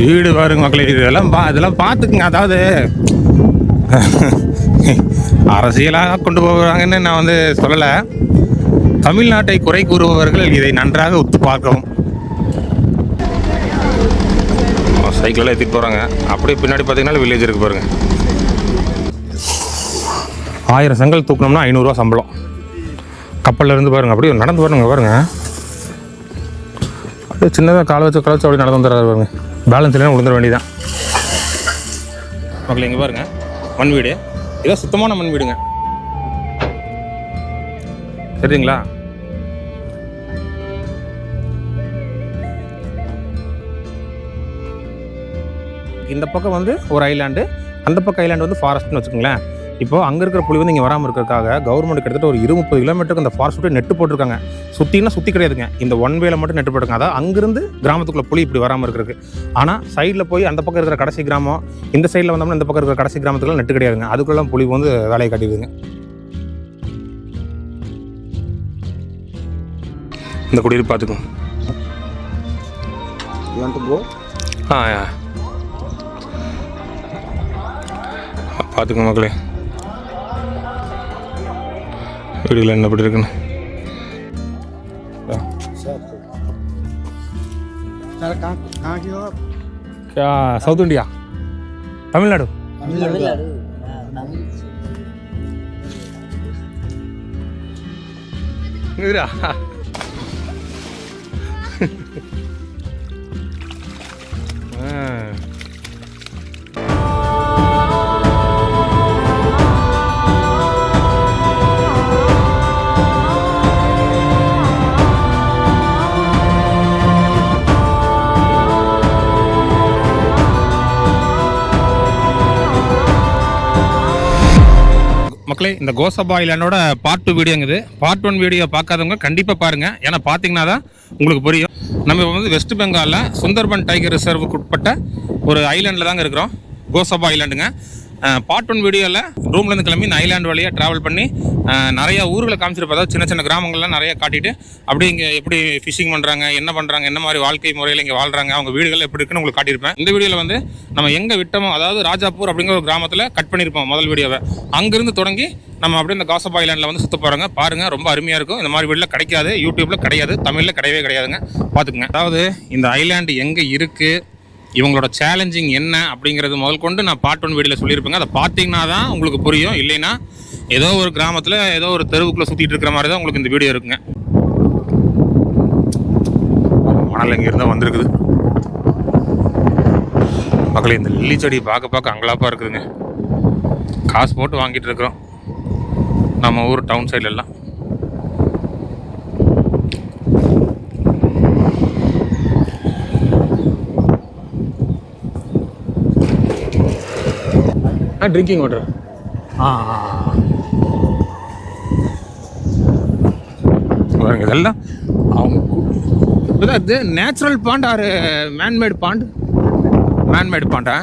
வீடு பாருங்க மக்களே, இதெல்லாம் பார்த்துக்குங்க. அதாவது அரசியலாக கொண்டு போகிறாங்கன்னு நான் வந்து சொல்லலை. தமிழ்நாட்டை குறை கூறுபவர்கள் இதை நன்றாக ஒத்து பார்க்கவும். சைக்கிளெல்லாம் ஏற்றிட்டு போகிறாங்க. அப்படியே பின்னாடி பார்த்தீங்கன்னா வில்லேஜ் இருக்குது பாருங்கள். 1000 செங்கல் தூக்கணும்னா 500 ரூபா சம்பளம். கப்பலில் இருந்து பாருங்கள், அப்படியே நடந்து பாருங்கள். அப்படியே சின்னதாக காலை வச்சு அப்படியே நடந்து வந்துடுறாரு பாருங்க. பேலன்ஸ் இல்லைன்னா விழுந்துட வேண்டியதான் மக்கள். இங்கே பாருங்கள், மண் வீடு. இதான் சுத்தமான மண் வீடுங்க, சரிங்களா? இந்த பக்கம் வந்து ஒரு ஐலாண்டு, அந்த பக்கம் ஐலாண்டு வந்து ஃபாரஸ்ட்னு வச்சுக்கோங்களேன். இப்போது அங்கே இருக்கிற புலி வந்து இங்கே வராமல் இருக்கிறதுக்காக கவர்மெண்ட் கிட்டத்தட்ட ஒரு 20-30 கிலோமீட்டருக்கு அந்த ஃபாரஸ்ட் விட்டு நெட்டு போட்டிருக்காங்க. சுற்றி கிடையாதுங்க, இந்த ஒன் வேல மட்டும் நெட்டு போட்டிருக்காங்க. அதாவது அங்கேருந்து கிராமத்துக்குள்ளே புலி இப்படி வராமல் இருக்கிறதுக்கு. ஆனால் சைடில் போய் அந்த பக்கம் இருக்கிற கடைசி கிராமம், இந்த சைடில் வந்தோம்னா இந்த பக்கம் இருக்கிற கடைசி கிராமத்துக்குலாம் நெட்டு கிடையாதுங்க. அதுக்குள்ளே புலி வந்து வேலையை காட்டிடுதுங்க. இந்த குடியிருப்பு பார்த்துக்கோங்க. பார்த்துக்கோங்க மக்களே, வீடுகள் என்ன எப்படி இருக்குன்னு. South India, Tamil Nadu. மக்களே, இந்த கோசபா ஐலாண்டோட பார்ட் 2 வீடியோங்குது. பார்ட் 1 வீடியோ பார்க்காதவங்க கண்டிப்பாக பாருங்கள். ஏன்னா பார்த்தீங்கன்னா தான் உங்களுக்கு புரியும். நம்ம வந்து வெஸ்ட் பெங்காலில் சுந்தர்பன் டைகர் ரிசர்வுக்கு உட்பட்ட ஒரு ஐலாண்டில் தாங்க இருக்கிறோம், கோசபா ஐலாண்டுங்க. பார்ட் 1 வீடியோவில் ரூம்லேருந்து கிளம்பி இந்த ஐலாண்டு வழியாக ட்ராவல் பண்ணி நிறையா ஊர்களை காமிச்சிருப்போம். அதாவது சின்ன சின்ன கிராமங்கள்லாம் நிறையா காட்டிட்டு அப்படியே இங்கே எப்படி ஃபிஷிங் பண்ணுறாங்க, என்ன பண்ணுறாங்க, என்ன மாதிரி வாழ்க்கை முறையில் இங்கே வாழ்கிறாங்க, அவங்க வீடுகள் எப்படி இருக்குன்னு உங்களுக்கு காட்டியிருப்பேன். இந்த வீடியோவில் வந்து நம்ம எங்கே விட்டோமோ, அதாவது ராஜாப்பூர் அப்படிங்கிற ஒரு கிராமத்தில் கட் பண்ணியிருப்போம் முதல் வீடியோவை. அங்கேருந்து தொடங்கி நம்ம அப்படியே இந்த கோசபா ஐலாண்டில் வந்து சுற்ற போகிறாங்க. பாருங்கள், ரொம்ப அருமையாக இருக்கும். இந்த மாதிரி வீடியோவில் கிடைக்காது, யூடியூப்பில் கிடையாது, தமிழில் கிடையவே கிடையாதுங்க. பார்த்துக்குங்க. அதாவது இந்த ஐலாண்டு எங்கே இருக்குது, இவங்களோட சேலஞ்சிங் என்ன அப்படிங்கிறது முதல் கொண்டு நான் பார்ட் 1 வீடியோவில் சொல்லியிருப்பேங்க. அதை பார்த்தீங்கன்னா தான் உங்களுக்கு புரியும். இல்லைன்னா ஏதோ ஒரு கிராமத்தில் ஏதோ ஒரு தெருவுக்குள்ளே சுற்றிட்டு இருக்கிற மாதிரி தான் உங்களுக்கு இந்த வீடியோ இருக்குங்க. மணல் இங்கேருந்து வந்திருக்குது மக்களே. இந்த லில்லி செடி பார்க்க அங்கலாப்பாக இருக்குதுங்க. காசு போட்டு வாங்கிட்டு இருக்கிறோம் நம்ம ஊர் டவுன் சைட்லெல்லாம். Drinking water. இதெல்லாம் அவங்க இது natural pond or manmade pond? Manmade பாண்டா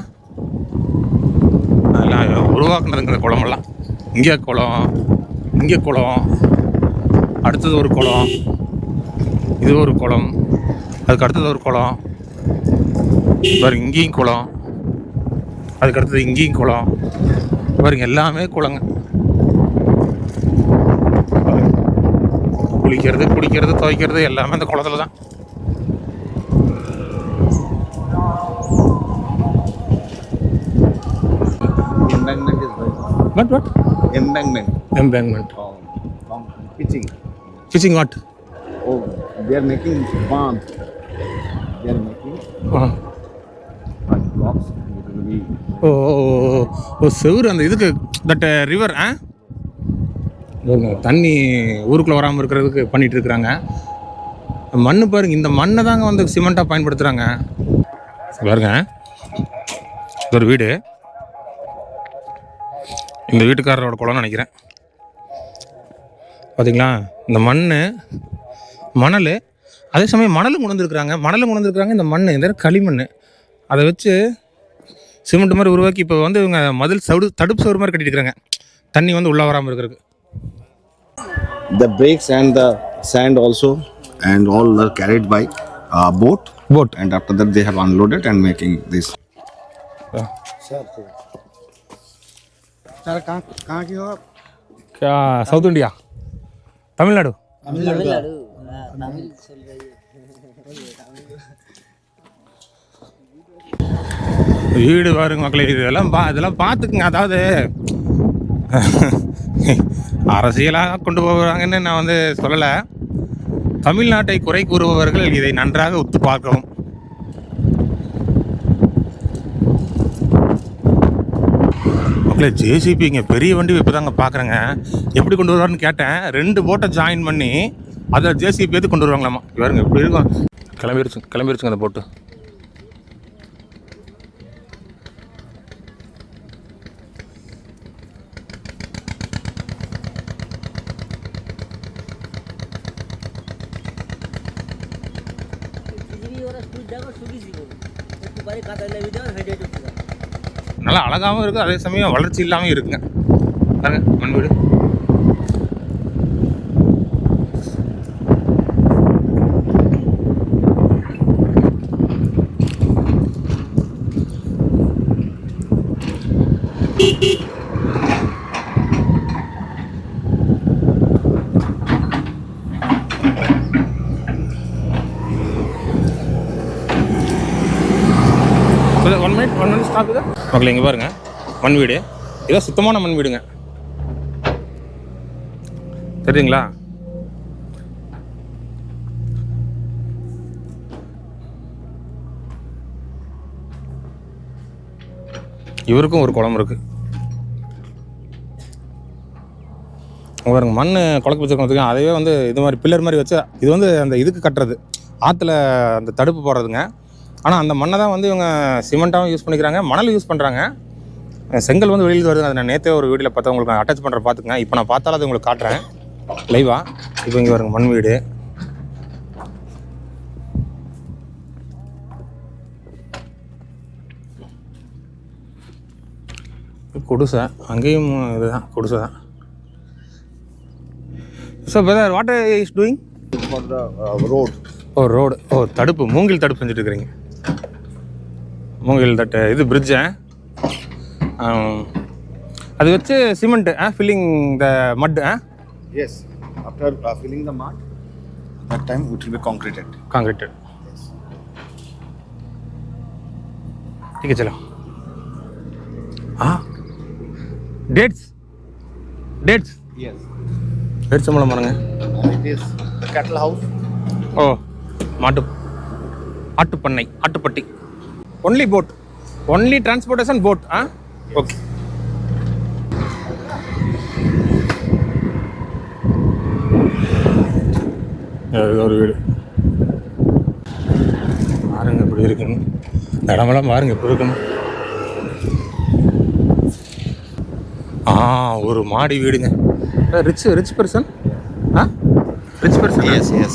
அதெல்லாம் உருவாக்குனதுங்க இந்த குளமெல்லாம். இங்கே குளம், இங்கே குளம், அடுத்தது ஒரு குளம், இது ஒரு குளம், அதுக்கு அடுத்தது ஒரு குளம், பாருங்க இங்கேயும் குளம், அதுக்கு அடுத்தது இங்கேயும் குளம். பாருங்க எல்லாமே குளங்க. குளிக்கிறது, குடிக்கிறது, துவைக்கிறது எல்லாமே அந்த குளத்துல தான். Embankment is right. What? Embankment. Embankment. Pitching. Fishing what? Oh, they are making pond. They are making blocks. ஓ செவ்வறு அந்த இதுக்கு தட் ரிவர் தண்ணி ஊருக்குள்ளே வராமல் இருக்கிறதுக்கு பண்ணிகிட்டு இருக்கிறாங்க. மண் பாருங்க, இந்த மண்ணை தாங்க வந்து சிமெண்ட்டாக பயன்படுத்துகிறாங்க. பாருங்க, இது ஒரு வீடு, இந்த வீட்டுக்காரரோட குளம்னு நினைக்கிறேன். பார்த்தீங்களா, இந்த மணல், அதே சமயம் மணலும் கொண்டு வந்துருக்குறாங்க. இந்த மண், இந்த களிமண், அதை வச்சு சிமெண்ட் மாதிரி உருவாக்கி இப்போ வந்து இவங்க மதில் தடுப்பு சவுறு மாதிரி கட்டிட்டு இருக்காங்க, தண்ணி வந்து உள்ளே வராமல் இருக்கிறதுக்கு. The bricks and the sand also and all are carried by boat Boat. And after that, they have unloaded and making this. Sir, कहाँ की हो आप? क्या साउथ इंडिया तमिलनाडु तमिलनाडु तमिल चल रही है வீடு பாருங்க மக்களே, இதெல்லாம் பார்த்துக்குங்க. அதாவது அரசியலாக கொண்டு போகிறாங்கன்னு நான் வந்து சொல்லலை. தமிழ்நாட்டை குறை கூறுபவர்கள் இதை நன்றாக உத்து பார்க்கவும். மக்களே, ஜேசிபி இங்கே பெரிய வண்டி இப்போ தாங்க பார்க்குறேங்க. எப்படி கொண்டு வருவார்னு கேட்டேன். 2 போட்டை ஜாயின் பண்ணி அதில் ஜேசிபி எடுத்து கொண்டு வருவாங்களாமா. பாருங்க எப்படி இருக்கும். கிளம்பிருச்சுங்க அந்த போட்டு. நல்லா அழகாகவும் இருக்குது, அதே சமயம் வளர்ச்சி இல்லாமல் இருக்குங்க. பாருங்க மண் வீடு. ஒன் மினிட் ஸ்டாப் இது மக்களே. இங்கே பாருங்க மண் வீடு. இதோ சுத்தமான மண் வீடுங்க, தெரியுங்களா? இவருக்கும் ஒரு குளம் இருக்கு. பாருங்க மண் குழக்கு வச்சுருக்கோம். அதே வந்து இது மாதிரி பில்லர் மாதிரி வச்சு இது வந்து அந்த இதுக்கு கட்டுறது, ஆற்றுல அந்த தடுப்பு போடுறதுங்க. ஆனால் அந்த மண்ணை தான் வந்து இவங்க சிமெண்ட்டாகவும் யூஸ் பண்ணிக்கிறாங்க, மணல் யூஸ் பண்ணுறாங்க. செங்கல் வந்து வெளியில் வருதுங்க. அதை நான் நேற்றே ஒரு வீடியோவில் பார்த்தா உங்களுக்கு நான் அட்டாச் பண்ணுற பார்த்துக்குங்க. இப்போ நான் பார்த்தாலும் அது உங்களுக்கு காட்டுறேன் லைவா. இப்போ இங்கே வருங்க மண் வீடு. குடிசை, அங்கேயும் இதுதான் குடிசை தான். So brother, what is doing For the road. Road. தடுப்பு, மூங்கில் தடுப்பு செஞ்சுட்டு இருக்கிறீங்க. மூங்கில் தட்டு இது பிரிட்ஜை அது வச்சு சிமெண்ட் ஃபில்லிங் த மட். Yes. After filling the mud, that time it will be concreted. Yes. ठीक है चलो. Dates. Yes. Dates சம்பளம் பாருங்க. It is the cattle house. ஆட்டுப்பண்ணை, ஆட்டுப்பட்டி. Only boat, only transportation boat. Okay. ஒரு வீடு பாருங்க எப்படி இருக்குன்னு. இடமெல்லாம் பாருங்க எப்படி இருக்குன்னு. ஒரு மாடி வீடுங்க. Rich person. Rich person. Yes.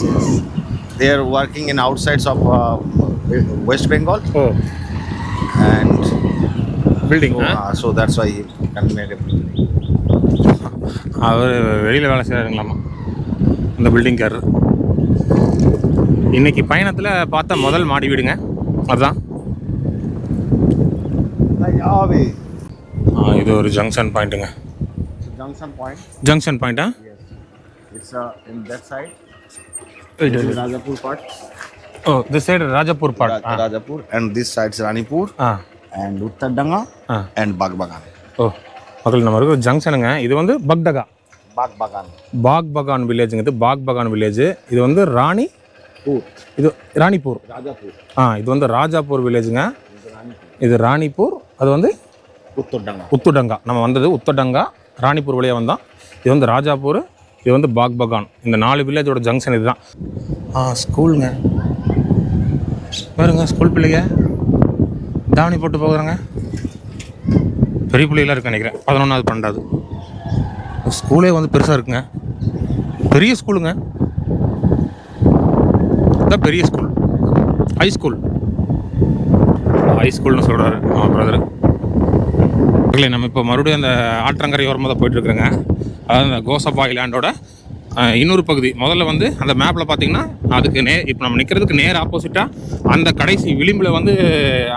They are working in outsides of West Bengal. And building. so that's why he can make a building. அவர் வெளியில் வேலை செய்கிறாருங்களாமா இந்த பில்டிங்காரர். இன்னைக்கு பயணத்தில் பார்த்த முதல் மாடி வீடுங்க அதுதான். இது ஒரு ஜங்ஷன் பாயிண்ட்டுங்க. Junction point. ஜங்ஷன் பாயிண்டா? Yes. It's in that side. This is Rajapur part. This side Rajapur part. Rajapur, and this side is Ranipur. And Uttardanga and Bagbagan. மக்கள் நம்ம இருக்கிற ஜங்ஷனுங்க. இது வந்து பக்டகா, பாக்பகான் வில்லேஜுங்க. இது பாக்பகான் வில்லேஜ். இது வந்து இது ராணிப்பூர். இது வந்து ராஜாப்பூர் வில்லேஜுங்க. இது ராணிப்பூர். அது வந்து உத்துடங்கா. நம்ம வந்தது உத்தடங்கா, ராணிப்பூர் வழியாக வந்தோம். இது வந்து ராஜாப்பூர், இது வந்து பாக்பகான். இந்த 4 வில்லேஜோட ஜங்ஷன் இதுதான். ஸ்கூலுங்க பாருங்க. ஸ்கூல் பிள்ளைங்க தாவணி போட்டு போகிறாங்க. பெரிய பிள்ளைகளாக இருக்கு நினைக்கிறேன். 11வது 12வது. ஸ்கூலே வந்து பெருசாக இருக்குங்க. பெரிய ஸ்கூலுங்க. இதுதான் பெரிய ஸ்கூல். ஹை ஸ்கூல்னு சொல்கிறாரு பிரதர். இல்லை நம்ம இப்போ மறுபடியும் அந்த ஆற்றங்கரை ஓரமாக தான் போயிட்டுருக்குறேங்க. அதாவது அந்த கோசபா ஐலாண்டோட இன்னொரு பகுதி முதல்ல வந்து அந்த மேப்பில் பார்த்தீங்கன்னா அதுக்கு இப்போ நம்ம நிற்கிறதுக்கு நேர் ஆப்போசிட்டாக அந்த கடைசி விளிம்பில் வந்து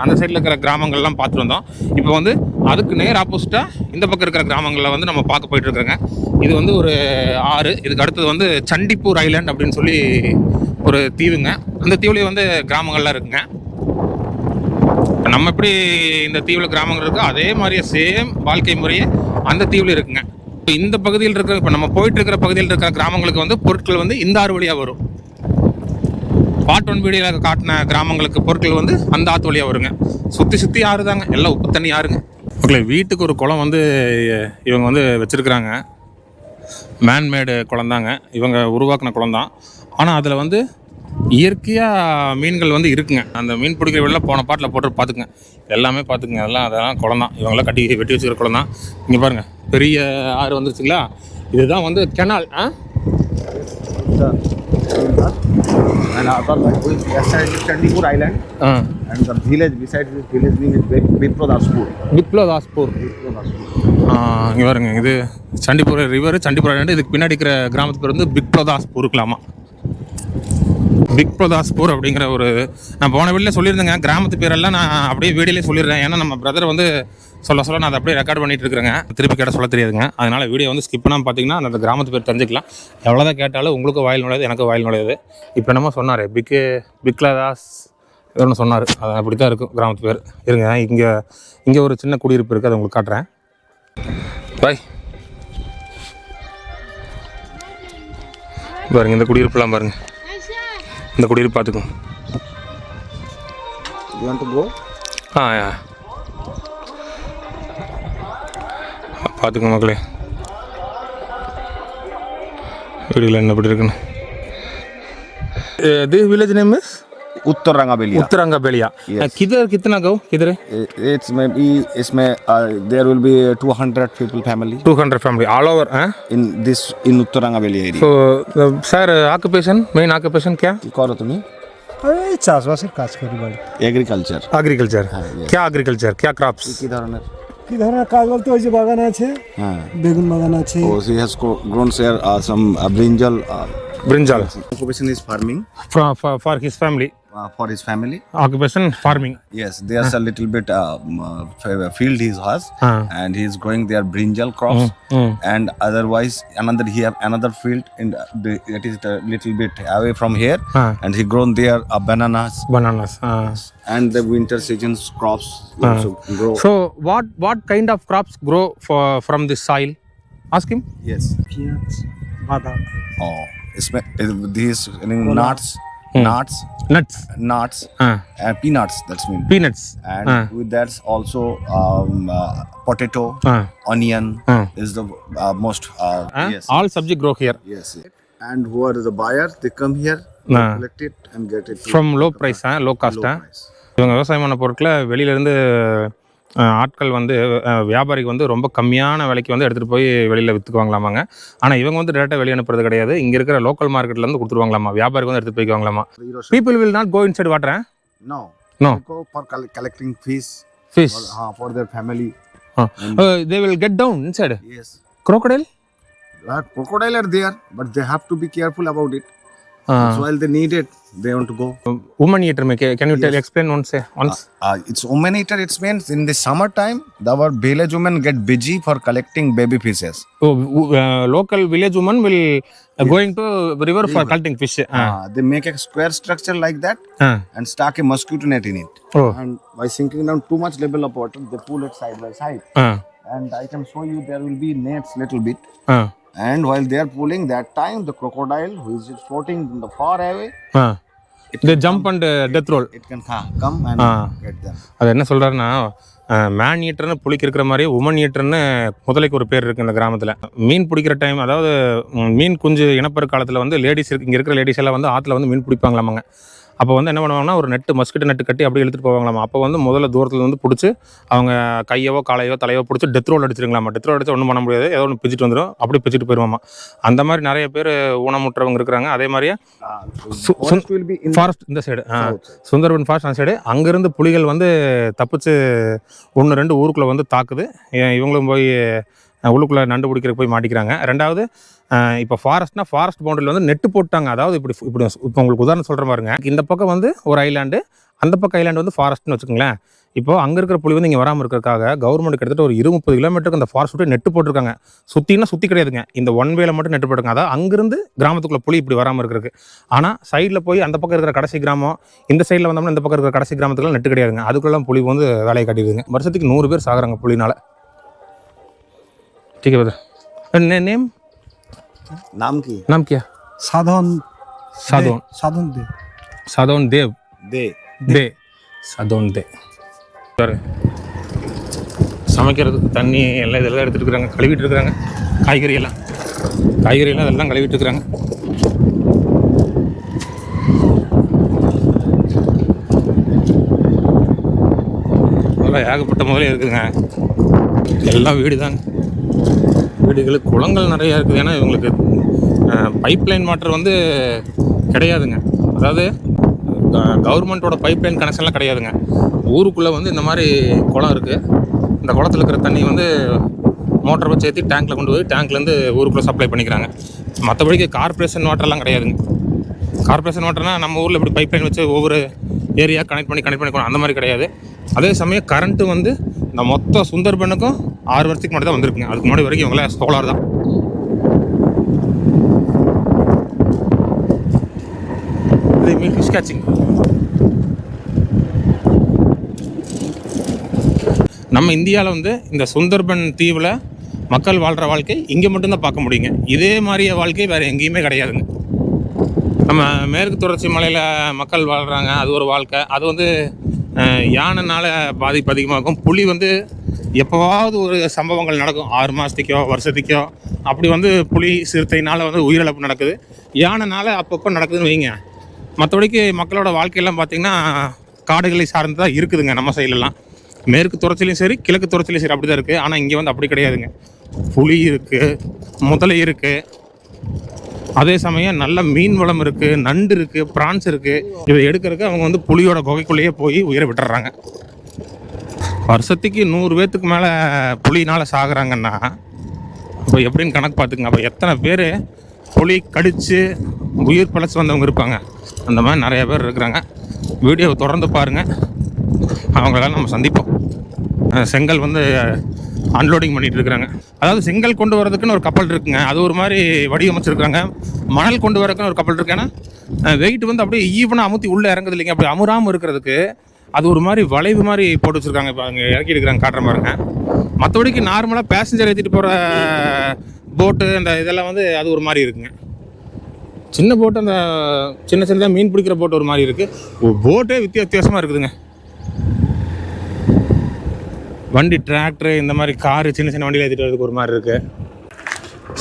அந்த சைடில் இருக்கிற கிராமங்கள்லாம் பார்த்துட்டு வந்தோம். இப்போ வந்து அதுக்கு நேர் ஆப்போசிட்டாக இந்த பக்கம் இருக்கிற கிராமங்களில் வந்து நம்ம பார்க்க போயிட்டுருக்கோங்க. இது வந்து ஒரு ஆறு. இதுக்கு அடுத்தது வந்து சண்டிப்பூர் ஐலாண்ட் அப்படின்னு சொல்லி ஒரு தீவுங்க. அந்த தீவுலேயே வந்து கிராமங்கள்லாம் இருக்குங்க. நம்ம எப்படி இந்த தீவில் கிராமங்கள் இருக்கோ அதே மாதிரியே சேம் வாழ்க்கை முறையே அந்த தீவில் இருக்குங்க. இந்த பகுதியில் இருக்கிற இப்போ நம்ம போயிட்டு இருக்கிற பகுதியில் இருக்கிற கிராமங்களுக்கு வந்து பொருட்கள் வந்து இந்த ஆறு வழியாக வரும். பார்ட் 1 வீடியோவில் காட்டின கிராமங்களுக்கு பொருட்கள் வந்து அந்த ஆற்று வழியாக வருங்க. சுற்றி ஆறு தாங்க, எல்லாம் உப்பு தண்ணி ஆறுங்க. ஓகே, வீட்டுக்கு ஒரு குளம் வந்து இவங்க வந்து வச்சுருக்குறாங்க. மேன்மேடு குளம் தாங்க, இவங்க உருவாக்கின குளம் தான். ஆனால் அதில் வந்து இயற்கையாக மீன்கள் வந்து இருக்குங்க. அந்த மீன் பிடிக்கிற வெளில போன பாட்டில் போட்டு பார்த்துக்குங்க, எல்லாமே பார்த்துக்குங்க. அதெல்லாம் குளம் தான், இவங்களாம் வெட்டி வச்சுக்கிற குளம் தான். இங்கே பாருங்கள், பெரிய ஆறு வந்துருச்சுங்களா. இதுதான் வந்து canal. And other west side is Chandipur Island. And the village beside this village name is Biplodaspur. பிப்லோதாஸ்பூர். இங்கே பாருங்க, இது சண்டிப்பூர் ரிவர், சண்டிப்பூர் ஐலாண்டு. இதுக்கு பின்னாடி இருக்கிற கிராமத்து பேர் வந்து பிக்லோதாஸ்பூர் இருக்கலாமா. பிக்லோதாஸ்பூர் அப்படிங்கிற ஒரு, நான் போன வீட்டில் சொல்லியிருந்தேங்க. கிராமத்து பேரெல்லாம் நான் அப்படியே வீடியோலேயே சொல்லிடுறேன். ஏன்னா நம்ம பிரதர் வந்து சொல்ல நான் அதை அப்படியே ரெக்கார்ட் பண்ணிட்டு இருக்கிறேங்க. திருப்பி கேட்ட சொல்ல தெரியாதுங்க. அதனால் வீடியோ வந்து ஸ்கிப் பண்ணாமல் பார்த்தீங்கன்னா அந்த கிராமத்து பேர் தெரிஞ்சுக்கலாம். எவ்வளோதான் கேட்டாலும் உங்களுக்கு வாயில் நுழையுது, எனக்கு வாயில் நுழையுது. இப்போ என்னமோ சொன்னார், பிக்லதாஸ் ஒன்று சொன்னார். அது அப்படி தான் இருக்கும் கிராமத்து பேர். இருங்க, இங்கே ஒரு சின்ன குடியிருப்பு இருக்குது, அதை உங்களுக்கு காட்டுறேன். பாய் பாருங்க, இந்த குடியிருப்புலாம் பாருங்க. இந்த குடியிருப்பு பார்த்துக்கோங்க. பார்த்துக்கோங்க மக்களே, வீடுகள் என்ன எப்படி இருக்குன்னு. this village name is Uttaranga Belia. Yes. कितना गाँव किधर है? It's maybe इसमें there will be 200 people family 200 family all over. in Uttaranga area. So sir, main occupation क्या? करो तुम्हें চাষবাসের কাজ করি বাড়ি। agriculture. क्या agriculture, क्या crops? কি ধরনের কাজ বলতে ওই যে বাগান আছে, হ্যাঁ বেগুন বাগান আছে। Oh, he has grown some brinjal. Brinjal. Occupation is farming For his family. For his family. Occupation farming. Yes, there's a little bit field he has, and he's growing their brinjal crops. And otherwise, he have another field that is a little bit away from here, and he grown there bananas. And the winter season's crops also grow. So what kind of crops grow from this soil? Ask him. Yes. পেঁয়াজ, বাদাম, Oh, these nuts. Nuts. And peanuts, that's mean. Peanuts. And with that also potato, onion is the most. Yes. All subject grow here. Yes. And who are the buyers? They come here, collect it and get it From low price, low cost. low price. இவங்க விவசாயமான பொருட்களை வெளியிலேருந்து ஆட்கள் வந்து வியாபாரிக்கு வந்து ரொம்ப கம்மியான விலைக்கு வந்து எடுத்துகிட்டு போய் வெளியில் விற்றுக்குவாங்களாமாங்க. ஆனால் இவங்க வந்து டேரெக்டாக வெளியே அனுப்புறது கிடையாது. இங்கே இருக்கிற லோக்கல் மார்க்கெட்லேருந்து கொடுத்துருவாங்களாமா, வியாபாரிக்கு வந்து எடுத்துகிட்டு போய்க்குவாங்களாமா. People will not go inside water. No. No. They go for collecting fish. For their family. They will get down inside. Yes. Crocodile? Crocodile are there, but they have to be careful about it. So while they need it, they want to go. Woman eater, can you explain once? It's woman eater. It means in the summertime, our village women get busy for collecting baby fishes. Local village woman will going to river for collecting fish. They make a square structure like that and stuck a mosquito net in it. And by sinking down too much level of water, they pull it side by side. And I can show you there will be nets little bit. And while they are pulling, that time the crocodile who is floating in the far away, they jump and death roll. It can come and get them. அது என்ன சொல்கிறாருன்னா, man ஈட்டர்னு புளிக்கு இருக்கிற மாதிரி woman ஈட்டர்னு முதலைக்கு ஒரு பேர் இருக்குது இந்த கிராமத்தில். மீன் பிடிக்கிற டைம், அதாவது மீன் குஞ்சு இனப்பெரு காலத்தில் வந்து லேடிஸ் இங்கே இருக்கிற லேடிஸ் எல்லாம் வந்து ஆற்றுல வந்து மீன் பிடிப்பாங்களாமாங்க. அப்போ வந்து என்ன பண்ணுவாங்கன்னா, ஒரு மஸ்கிட்டோ நெட்டு கட்டி அப்படியே இழுத்துட்டு போவாங்களாமா. அப்போ வந்து முதல்ல தூரத்தில் வந்து பிடிச்சி அவங்க கையவோ காலையோ தலையோ பிடிச்சி டெத் ரோல் அடிச்சிருங்களாமா. டெத் ரோல் அடிச்சு ஒன்றும் பண்ண முடியாது, ஏதோ ஒன்று பிச்சுட்டு வந்துடும், அப்படி பிச்சுட்டு போயிடுவாமா. அந்த மாதிரி நிறைய பேர் ஊனமுற்றவங்க இருக்கிறாங்க. அதே மாதிரியே ஃபாரஸ்ட் இந்த சைடு, சுந்தர்பன் ஃபாரஸ்ட் அந்த சைடு, அங்கேருந்து புலிகள் வந்து தப்பிச்சு 1-2 ஊருக்குள்ளே வந்து தாக்குது. இவங்களும் போய் உள்ளுக்குள்ளே நண்டு பிடிக்கிறதுக்கு போய் மாட்டிக்கிறாங்க. ரெண்டாவது இப்போ ஃபாரஸ்ட்னா ஃபாரஸ்ட் பவுண்டரியில் வந்து நெட்டு போட்டாங்க. அதாவது இப்போ உங்களுக்கு உதாரணம் சொல்கிற பாருங்க, இந்த பக்கம் வந்து ஒரு ஐலாண்டு, அந்த பக்கம் ஐலாண்டு வந்து ஃபாரஸ்ட்னு வச்சுக்கோங்களேன். இப்போ அங்கே இருக்கிற புலி வந்து இங்கே வராமல் இருக்கிறதுக்காக கவர்மெண்ட் கிட்டத்தட்ட ஒரு 20-30 கிலோமீட்டருக்கு அந்த ஃபாரஸ்ட் விட்டு நெட்டு போட்டிருக்காங்க. சுற்றி கிடையாதுங்க, இந்த ஒன் வேல மட்டும் நெட்டு போட்டிருக்காங்க. அதாவது அங்கிருந்து கிராமத்துக்குள்ள புலி இப்படி வராமல் இருக்கிறதுக்கு. ஆனால் சைடில் போய் அந்த பக்கம் இருக்கிற கடைசி கிராமம், இந்த சைடில் வந்தோம்னா இந்த பக்கம் இருக்கிற கடைசி கிராமத்துக்குலாம் நெட்டு கிடையாதுங்க. அதுக்குள்ளெல்லாம் புலி வந்து வேலையை காட்டிடுதுங்க. வருஷத்துக்கு 100 பேர் சாகுறாங்க புலினால. ठीक है बता नेम नाम की नाम क्या? সাধন साधोन সাধন দে साधोन देव दे दे साधोन दे. சமைக்கிறதுக்கு தண்ணி எல்லாம் இதெல்லாம் எடுத்துகிட்டு இருக்கிறாங்க, கழுவிட்டு இருக்கிறாங்க. காய்கறியெல்லாம் அதெல்லாம் கழுவிட்டு இருக்கிறாங்க. அதெல்லாம் ஏகப்பட்ட முதலே இருக்குதுங்க. எல்லாம் வீடு தாங்க, வீடுகளுக்கு குளங்கள் நிறையா இருக்குது. ஏன்னா இவங்களுக்கு பைப்லைன் வாட்டர் வந்து கிடையாதுங்க. அதாவது கவர்மெண்ட்டோட பைப்லைன் கனெக்ஷன்லாம் கிடையாதுங்க. ஊருக்குள்ளே வந்து இந்த மாதிரி குளம் இருக்குது. இந்த குளத்தில் இருக்கிற தண்ணி வந்து மோட்டரை வச்சு ஏற்றி டேங்க்கில் கொண்டு போய் டேங்க்லேருந்து ஊருக்குள்ளே சப்ளை பண்ணிக்கிறாங்க. மற்றபடிக்கு கார்பரேஷன் வாட்டர்லாம் கிடையாதுங்க. கார்பரேஷன் வாட்டர்னால் நம்ம ஊரில் இப்படி பைப்லைன் வச்சு ஒவ்வொரு ஏரியா கனெக்ட் பண்ணி அந்த மாதிரி கிடையாது. அதே சமயம் கரண்ட்டு வந்து இந்த மொத்த சுந்தர்பனுக்கும் 6 வருஷத்துக்கு முன்னாடி தான் வந்திருக்குங்க. அதுக்கு முன்னாடி வரைக்கும் இவங்கள சோலார் தான். Fish catching. நம்ம இந்தியாவில் வந்து இந்த சுந்தர்பன் தீவில் மக்கள் வாழ்கிற வாழ்க்கை இங்கே மட்டும்தான் பார்க்க முடியுங்க. இதே மாதிரியே வாழ்க்கை வேறு எங்கேயுமே கிடையாதுங்க. நம்ம மேற்கு தொடர்ச்சி மலையில் மக்கள் வாழ்கிறாங்க, அது ஒரு வாழ்க்கை. அது வந்து யானைனால் பாதிப்பு அதிகமாகும். புலி வந்து எப்போவாவது ஒரு சம்பவங்கள் நடக்கும், 6 மாதத்துக்கோ வருஷத்துக்கோ. அப்படி வந்து புலி சிறுத்தைனால் வந்து உயிரிழப்பு நடக்குது, யானைனால் அப்பப்போ நடக்குதுன்னு வைங்க. மற்றபடிக்கு மக்களோட வாழ்க்கையெல்லாம் பார்த்திங்கன்னா காடுகளை சார்ந்து தான் இருக்குதுங்க. நம்ம சைட்லலாம் மேற்கு தொடர்ச்சிலையும் சரி கிழக்கு தொடர்ச்சிலையும் சரி அப்படி தான் இருக்குது. ஆனால் இங்கே வந்து அப்படி கிடையாதுங்க. புலி இருக்குது, முதலை இருக்குது, அதே சமயம் நல்ல மீன் வளம் இருக்குது, நண்டு இருக்குது, ப்ரான்ஸ் இருக்குது. இதை எடுக்கிறதுக்கு அவங்க வந்து புலியோட குகைக்குள்ளேயே போய் உயிரை விட்டுறாங்க. வருஷத்துக்கு 100 பேர்த்துக்கு மேலே புலினால் சாகுறாங்கன்னா அப்போ எப்படின்னு கணக்கு பார்த்துக்குங்க. அப்போ எத்தனை பேர் புலி கடித்து உயிர் பழச்சு வந்தவங்க இருப்பாங்க. அந்த மாதிரி நிறைய பேர் இருக்கிறாங்க. வீடியோவை தொடர்ந்து பாருங்கள், அவங்களெல்லாம் நம்ம சந்திப்போம். செங்கல் வந்து அன்லோடிங் பண்ணிகிட்டு இருக்கிறாங்க. அதாவது செங்கல் கொண்டு வரதுக்குன்னு ஒரு கப்பல் இருக்குங்க, அது ஒரு மாதிரி வடிவமைச்சிருக்காங்க. மணல் கொண்டு வரதுக்குன்னு ஒரு கப்பல் இருக்கு. ஏன்னா வெயிட் வந்து அப்படியே ஈவனாக அமுத்தி உள்ளே இறங்குது இல்லைங்க. அப்படி அமுறாமல் இருக்கிறதுக்கு அது ஒரு மாதிரி வளைவு மாதிரி போட்டு வச்சுருக்காங்க. இப்போ அங்கே இறக்கி எடுக்கிறாங்க, காட்டுற பாருங்க. மற்றபடிக்கு நார்மலாக பேசஞ்சர் ஏற்றிட்டு போகிற போட்டு அந்த இதெல்லாம் வந்து அது ஒரு மாதிரி இருக்குங்க. சின்ன போட்டு அந்த சின்னதாக மீன் பிடிக்கிற போட்டு ஒரு மாதிரி இருக்குது. போட்டே வித்தியாசமாக இருக்குதுங்க. வண்டி டிராக்டரு இந்த மாதிரி காரு சின்ன வண்டியில் ஏற்றிட்டு வரதுக்கு ஒரு மாதிரி இருக்குது.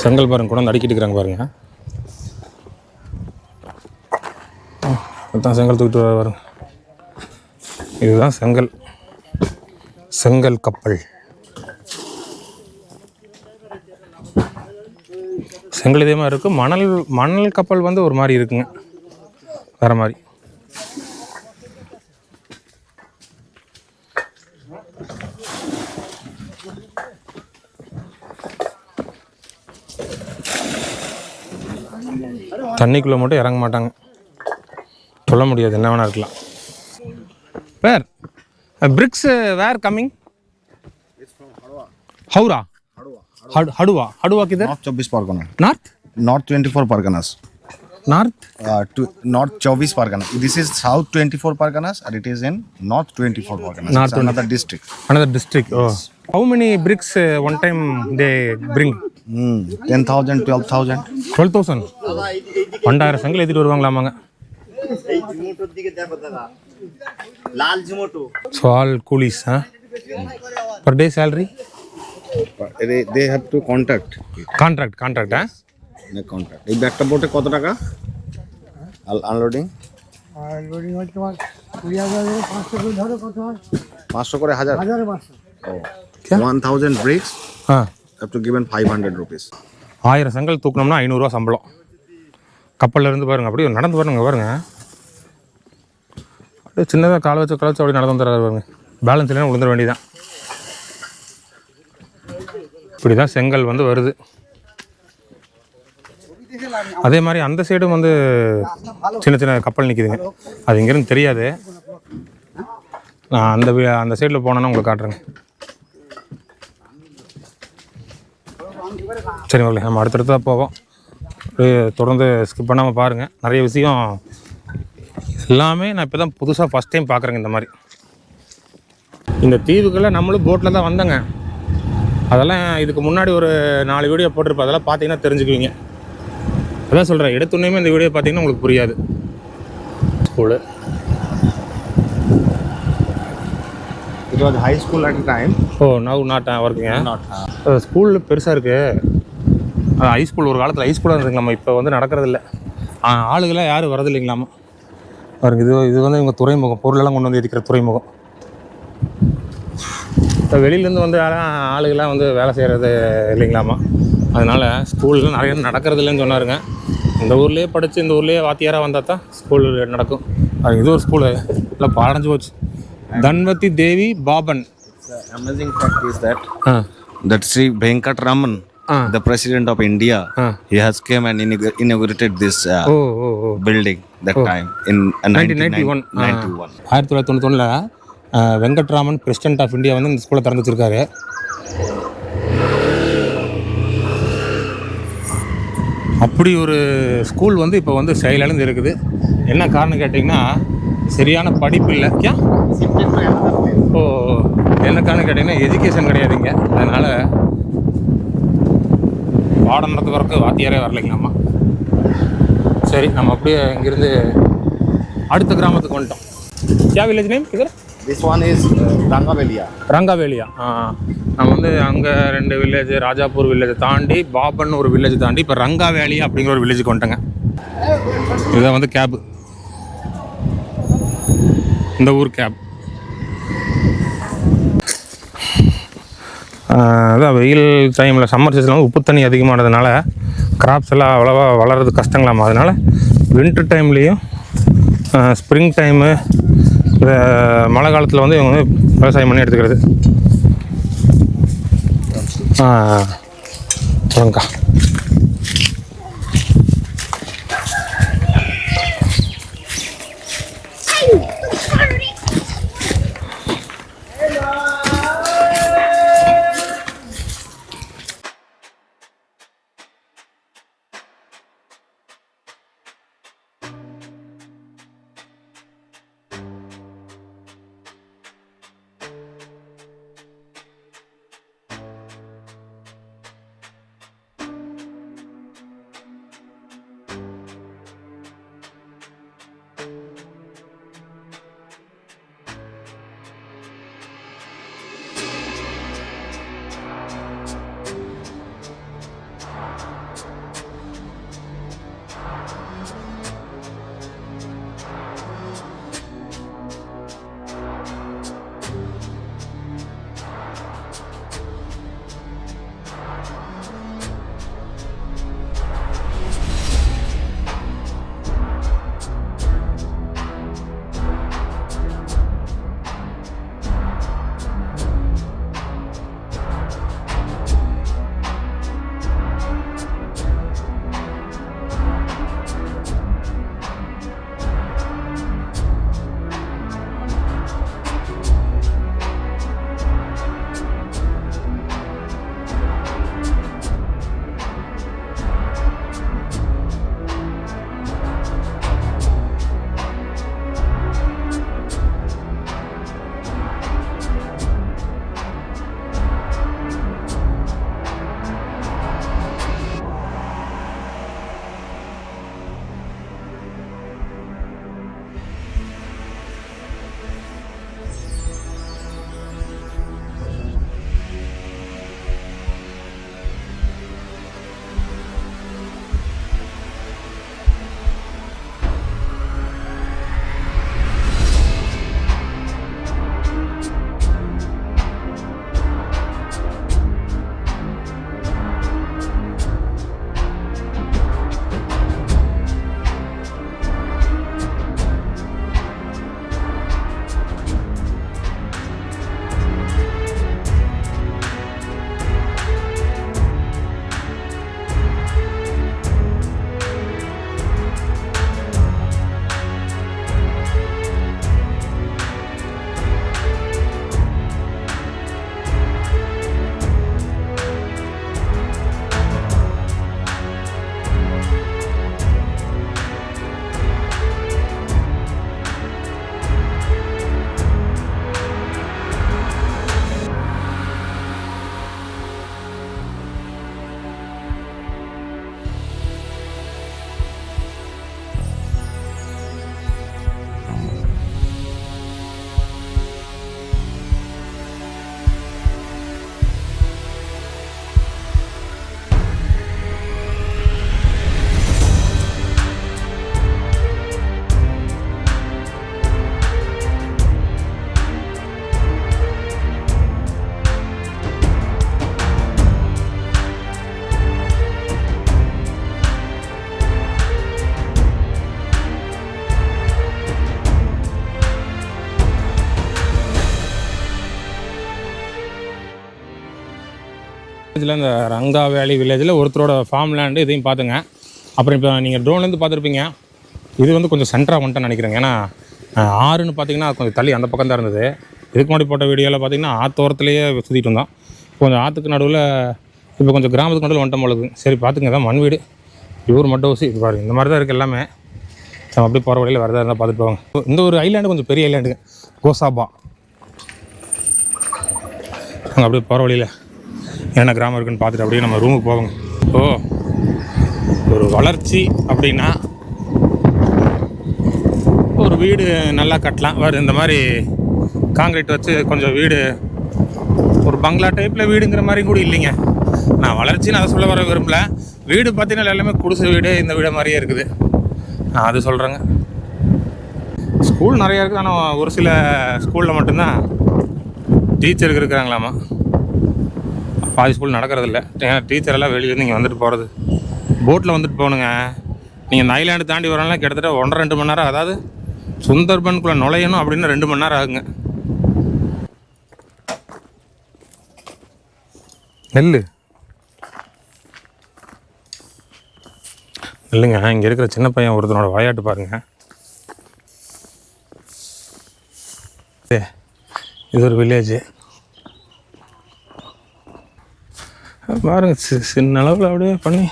செங்கல் பாருங்க கூட வந்து அடிக்கிட்டு இருக்கிறாங்க பாருங்க. அதுதான் செங்கல் தூக்கிட்டு பாருங்க. இதுதான் செங்கல் கப்பல். செங்கல் இதே மாதிரி இருக்குது. மணல் கப்பல் வந்து ஒரு மாதிரி இருக்குங்க, வேறு மாதிரி. தண்ணிக்குள்ளே மட்டும் இறங்க மாட்டாங்க, சொல்ல முடியாது, என்ன வேணா இருக்கலாம். வேர் பிரிக்ஸ் வேர் கம்மிங்? ஹவுரா हडुआ किधर? North 24 Pargana, north 24 Parganas, north 24 Pargana. This is South 24 Parganas and it is in North 24 Parganas. North it's another district. Another district. Oh. How many bricks one time they bring? 10,000, 12,000. 12,000. 2000 செங்கல் ஏற்றிட்டு வருவாங்களாமாங்க. So all coolies, huh? Per day salary? They have to contract. Contract, huh? Contract. এই ব্যাগটা বোটে কত টাকা unloading? Loading হয় তোমার 20,000 500 করে ধরো, কত হয়? 500 করে 1000. 1500. Oh. 1000 bricks. Have to given 500 rupees. 1000 செங்கல் தூக்கணும்னா 500 ரூபா சம்பளம். கப்பல்ல இருந்து பாருங்க, அப்படியே நடந்து பாருங்க. அப்படியே சின்னதாக காலை வச்சு அப்படியே நடந்து வந்துடுறாரு பாருங்க. பேலன்ஸ் இல்லைன்னா விழுந்துட வேண்டியதான். இப்படி தான் செங்கல் வந்து வருது. அதே மாதிரி அந்த சைடும் வந்து சின்ன சின்ன கப்பல் நிற்கிதுங்க. அது எங்கேருந்து தெரியாது. நான் அந்த சைடில் போனேன்னா உங்களுக்கு காட்டுறேங்க. சரி ஓகே, நம்ம அடுத்தடுத்தா போவோம். தொடர்ந்து ஸ்கிப் பண்ணாமல் பாருங்கள். நிறைய விஷயம் எல்லாமே நான் இப்போ தான் புதுசாக ஃபஸ்ட் டைம் பார்க்குறேங்க. இந்த மாதிரி இந்த தீவுக்குள்ளே நம்மளும் போட்டில் தான் வந்தேங்க. அதெல்லாம் இதுக்கு முன்னாடி ஒரு 4 வீடியோ போட்டிருப்பேன். அதெல்லாம் பார்த்தீங்கன்னா தெரிஞ்சுக்குவீங்க. அதான் சொல்கிறேன், எடுத்துன்னே இந்த வீடியோ பார்த்தீங்கன்னா உங்களுக்கு புரியாது. School It was high school at the time. Now not ஒர்க்குங்க. Not. ஸ்கூலில் பெருசாக இருக்குது. ஹை ஸ்கூல் ஒரு காலத்தில் ஹை ஸ்கூலாக இருந்துங்களாமா. இப்போ வந்து நடக்கிறதில்ல. ஆளுகளாக யாரும் வரதில்லைங்களாமா. பாருங்க, இது வந்து இவங்க துறைமுகம், பொருளெல்லாம் கொண்டு வந்து ஏற்றிக்கிற துறைமுகம். இப்போ வெளியிலேருந்து வந்து ஆளுகளாக வந்து வேலை செய்கிறது இல்லைங்களாமா. அதனால் ஸ்கூல்லாம் நிறைய நடக்கிறது இல்லைன்னு சொன்னாருங்க. இந்த ஊர்லேயே படித்து இந்த ஊர்லேயே வாத்தியாராக வந்தால் தான் ஸ்கூல் நடக்கும். இது ஒரு ஸ்கூலு இல்லை பாடஞ்சு போச்சு. தன்வதி தேவி பாபன். The amazing fact is that Sri Venkat Raman, the president of India, he has came and inaugurated this building that time in 1991. 1991 Venkataraman president of India வந்து இந்த ஸ்கூலை திறந்து வச்சிருக்காரு. அப்படி ஒரு ஸ்கூல் வந்து இப்போ வந்து செயலிழந்து இருக்குது. என்ன காரணம் கேட்டிங்கன்னா, சரியான படிப்பு இல்லை. என்ன காரணம் கேட்டிங்கன்னா, எஜுகேஷன் கிடையாதுங்க. அதனால் பாடம் நடத்துறதுக்கு வாத்தியாரே வரலைங்களாம்மா. சரி, நம்ம அப்படியே இங்கேருந்து அடுத்த கிராமத்துக்கு வந்துட்டோம். வில்லேஜ் நேம் இது? This one is Rangavelia. ரங்காவேலியா. நம்ம வந்து அங்கே 2 வில்லேஜ், ராஜாப்பூர் வில்லேஜை தாண்டி பாபன் ஒரு வில்லேஜ் தாண்டி இப்போ ரங்காவேலியா அப்படிங்கிற ஒரு வில்லேஜுக்கு வந்துட்டேங்க. இதுதான் வந்து கேபு, இந்த ஊர் கேப். அதான் வெயில் டைமில் சம்மர் சீசனில் உப்பு தண்ணி அதிகமானதுனால கிராப்ஸ் எல்லாம் அவ்வளோவா வளர்கிறது கஷ்டங்களாமா. அதனால் வின்டர் டைம்லேயும் ஸ்ப்ரிங் டைமு இந்த மழை காலத்தில் வந்து இவங்க வந்து விவசாயம் பண்ணி எடுத்துக்கிறது. சொல்லுங்கக்கா. இதில் இந்த ரங்கா வேலி வில்லேஜில் ஒருத்தரோட ஃபார்ம் லேண்டு இதையும் பார்த்துங்க. அப்புறம் இப்போ நீங்கள் ட்ரோன்லேருந்து பார்த்துருப்பீங்க, இது வந்து கொஞ்சம் சென்டராக வந்துட்டேன்னு நினைக்கிறேங்க. ஏன்னா ஆறுன்னு பார்த்தீங்கன்னா கொஞ்சம் தள்ளி அந்த பக்கம் தான் இருந்தது. இதுக்கு முன்னாடி போட்ட வீடியோவில் பார்த்தீங்கன்னா ஆத்தோரத்துலேயே சுற்றிட்டு இருந்தோம். கொஞ்சம் ஆற்றுக்கு நடுவில் இப்போ கொஞ்சம் கிராமத்துக்கு நடுவில் வந்துட்டோம் பொழுது. சரி பார்த்துங்க, தான் மண் வீடு, இவர் மட்டும் ஊசி இது பாருங்க, இந்த மாதிரி தான் இருக்குது எல்லாமே. நம்ம அப்படியே போகிற வழியில் வரதா இருந்தால் பார்த்துட்டு போவாங்க. இந்த ஒரு ஐலாண்டு கொஞ்சம் பெரிய ஐலாண்டுங்க, கோசாபா. நாங்கள் அப்படியே போகிற வழியில் என்ன கிராமம் இருக்குன்னு பார்த்துட்டு அப்படியே நம்ம ரூமுக்கு போவோங்க. ஒரு வளர்ச்சி அப்படின்னா ஒரு வீடு நல்லா கட்டலாம். வேறு இந்த மாதிரி காங்கிரீட் வச்சு கொஞ்சம் வீடு ஒரு பங்களா டைப்பில் வீடுங்கிற மாதிரி கூட இல்லைங்க. நான் வளர்ச்சின்னு அதை சொல்ல வர விரும்பல. வீடு பார்த்தீங்கன்னா எல்லாமே குடிசை வீடு, இந்த வீடு மாதிரியே இருக்குது. நான் அது சொல்கிறேங்க. ஸ்கூல் நிறையா இருக்குது, ஆனால் ஒரு சில ஸ்கூலில் மட்டும்தான் டீச்சருக்கு இருக்கிறாங்களாமா. பாதி ஸ்கூல் நடக்கிறதில்ல. ஏன்னா டீச்சர் எல்லாம் வெளியிலேருந்து இங்கே வந்துட்டு போகிறது, போட்டில் வந்துட்டு போகணுங்க. நீங்கள் இந்த ஐலாண்டு தாண்டி வரலாம் கிட்டத்தட்ட 1.5-2 மணி நேரம். அதாவது சுந்தர்பன்குள்ளே நுழையணும் அப்படின்னு 2 மணி நேரம் ஆகுங்க. நெல் இல்லைங்க, இங்கே இருக்கிற சின்ன பையன் ஒருத்தனோட விளையாட்டு பாருங்க. இது ஒரு வில்லேஜு பாருங்க, சின்ன அளவில் அப்படியே பண்ணி.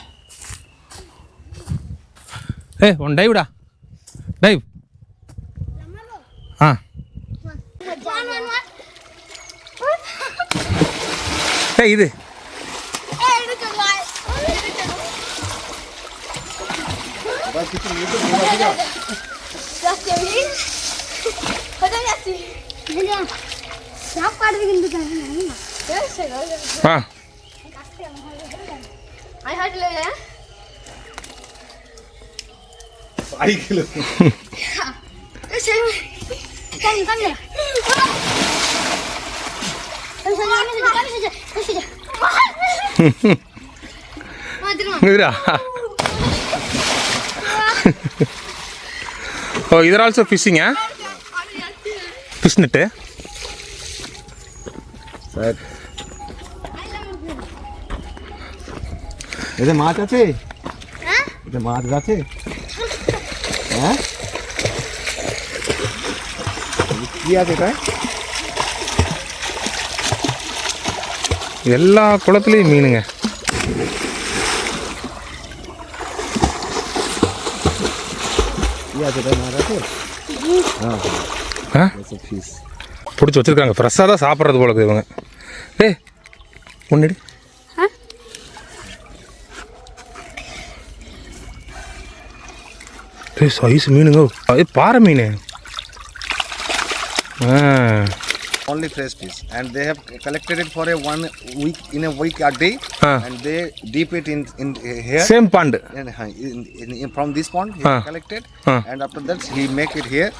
ஒன் டைவ்டா, டைவ். இது Oh, these are also fishing, eh? Fish net, eh? Sir. Is it maach ache? Huh? Is it maach ache? Huh? What is it? எல்லா குளத்துலேயும் மீனுங்க. பிடிச்சி வச்சிருக்காங்க, ஃப்ரெஷ்ஷாக தான் சாப்பிட்றது போல இருக்குது இவங்க. முன்னாடி சைஸ் மீனுங்க, அது பாறை மீன். Only fresh fish, and they have collected it for a 1 week, in a week a day, and they deep it in here. Same pond. In from this pond he collected, and after that he make it here.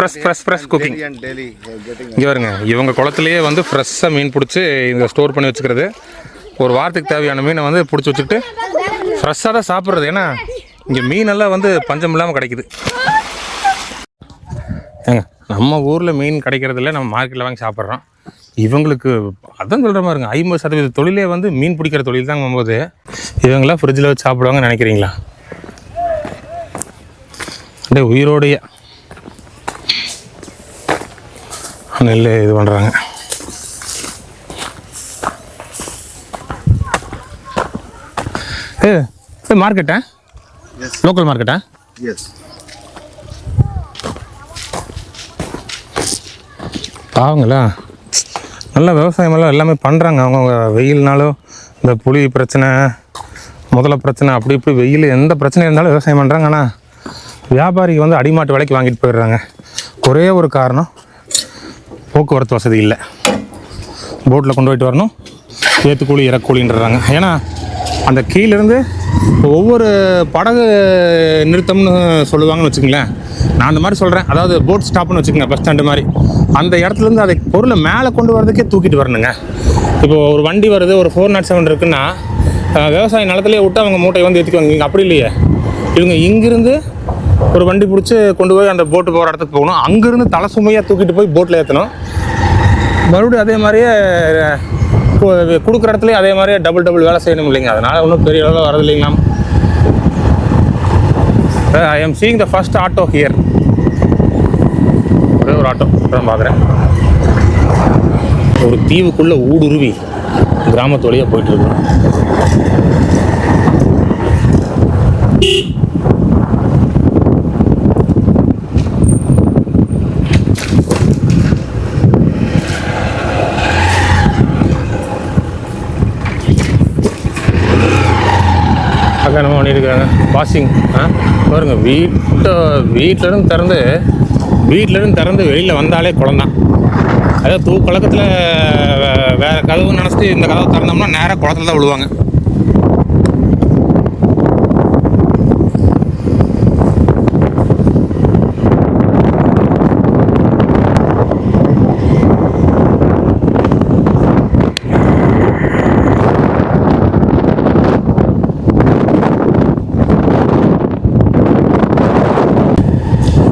Fresh cooking. Daily getting. இங்கே பாருங்க, இவங்க குளத்துலேயே வந்து ஃப்ரெஷ்ஷாக மீன் பிடிச்சி இங்கே store பண்ணி வச்சுக்கிறது. ஒரு வாரத்துக்கு தேவையான மீனை வந்து பிடிச்சி வச்சுக்கிட்டு ஃப்ரெஷ்ஷாக தான் சாப்பிட்றது. ஏன்னா இங்கே மீனெல்லாம் வந்து பஞ்சம் இல்லாமல் கிடைக்குது. ஏங்க, நம்ம ஊரில் மீன் கிடைக்கிறதில்ல, நம்ம மார்க்கெட்டில் வாங்கி சாப்பிட்றோம். இவங்களுக்கு அதான் சொல்கிற மாதிரிங்க, 50% தொழிலே வந்து மீன் பிடிக்கிற தொழில் தான் போது இவங்களாம் ஃப்ரிட்ஜில் வச்சு சாப்பிடுவாங்கன்னு நினைக்கிறீங்களா? அப்படியே உயிரோடைய நெல் இது பண்ணுறாங்க. மார்க்கெட்டா? லோக்கல் மார்க்கெட்டா? Yes. பாவங்களா, நல்லா விவசாயமெல்லாம் எல்லாமே பண்ணுறாங்க. அவங்கவுங்க வெயில்னாலும் இந்த புளி பிரச்சனை, முதல பிரச்சனை, அப்படி இப்படி வெயில் எந்த பிரச்சனை இருந்தாலும் விவசாயம் பண்ணுறாங்க. ஆனால் வியாபாரிக்கு வந்து அடிமாட்டு விலைக்கு வாங்கிட்டு போயிடுறாங்க. ஒரே ஒரு காரணம், போக்குவரத்து வசதி இல்லை. போட்டில் கொண்டு போயிட்டு வரணும், ஏற்றுக்கூலி இறக்கூலின்றாங்க. ஏன்னா அந்த கீழேருந்து ஒவ்வொரு படகு நிறுத்தம்னு சொல்லுவாங்கன்னு வச்சுக்கங்களேன். நான் அந்த மாதிரி சொல்கிறேன், அதாவது போட் ஸ்டாப்னு வச்சுக்கோங்க, பஸ் ஸ்டாண்டு மாதிரி. அந்த இடத்துலேருந்து அதை பொருளை மேலே கொண்டு வரதுக்கே தூக்கிட்டு வரணுங்க. இப்போது ஒரு வண்டி வருது, ஒரு 407 இருக்குன்னா விவசாய நிலத்துலேயே விட்டு அவங்க மூட்டையை வந்து ஏற்றிக்குவாங்க. இங்கே அப்படி இல்லையே, இவங்க இங்கேருந்து ஒரு வண்டி பிடிச்சி கொண்டு போய் அந்த போட்டு போகிற இடத்துக்கு போகணும். அங்கேருந்து தலை சுமையாக தூக்கிட்டு போய் போட்டில் ஏற்றணும். மறுபடியும் அதே மாதிரியே கொடுக்குற இடத்துலையும் அதே மாதிரி டபுள் வேலை செய்யணும் இல்லைங்க, அதனால் ஒன்றும் பெரிய அளவில் வரது இல்லைங்களா. I am seeing the first auto here. ஒரே ஒரு ஆட்டோ தான் பார்க்குறேன். ஒரு தீவுக்குள்ளே ஊடுருவி கிராமத்து வழியாக போயிட்டுருக்கோம். அக்கா நம்ம பண்ணியிருக்காங்க பாசிங். பாருங்க, வீட்டிலேருந்து திறந்து வெளியில் வந்தாலே குளம்தான். அதாவது தூக்கலக்கத்தில் வேறு கதவு நினச்சிட்டு இந்த கதவை திறந்தோம்னா நேராக குளத்துல தான் விழுவாங்க.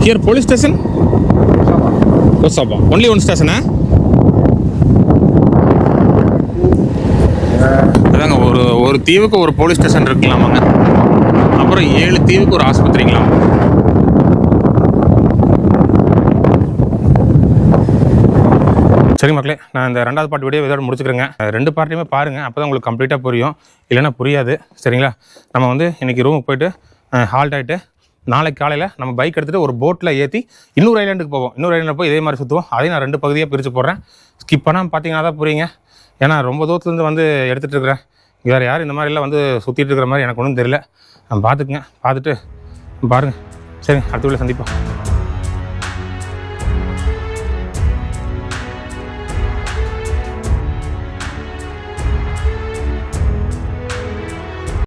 Here police station? Kosaba. Only one station, eh? அதாங்க ஒரு தீவுக்கு ஒரு போலீஸ் ஸ்டேஷன் இருக்கலாமாங்க. அப்புறம் 7 தீவுக்கு ஒரு ஆஸ்பத்திரிங்களாம். சரி மக்களே, நான் இந்த 2வது பார்ட் வீடியோ இதோட முடிச்சுக்கிறேங்க. 2 பார்ட்டையுமே பாருங்கள், அப்போ தான் உங்களுக்கு கம்ப்ளீட்டாக புரியும், இல்லைன்னா புரியாது. சரிங்களா? நம்ம வந்து இன்றைக்கி ரூமுக்கு போயிட்டு ஹால்ட் ஆகிட்டு நாளைக்கு காலையில் நம்ம பைக் எடுத்துகிட்டு ஒரு போட்டில் ஏற்றி இன்னொரு ஐலாண்டுக்கு போவோம். இன்னொரு ஐலாண்டில் போய் இதே மாதிரி சுற்றுவோம். அதையும் நான் 2 பகுதியாக பிரித்து போடுறேன். ஸ்கிப் பண்ணாமல் பார்த்தீங்கன்னா தான் புரியுங்க. ஏன்னா ரொம்ப தூரத்துலேருந்து வந்து எடுத்துகிட்டு இருக்கிறேன். வேறு யாரும் இந்த மாதிரிலாம் வந்து சுற்றிட்டு இருக்கிற மாதிரி எனக்கு ஒன்றும் தெரியல. பார்த்துக்குங்க, பார்த்துட்டு பாருங்கள். சரி, அடுத்த வீடியோவில் சந்திப்போம்.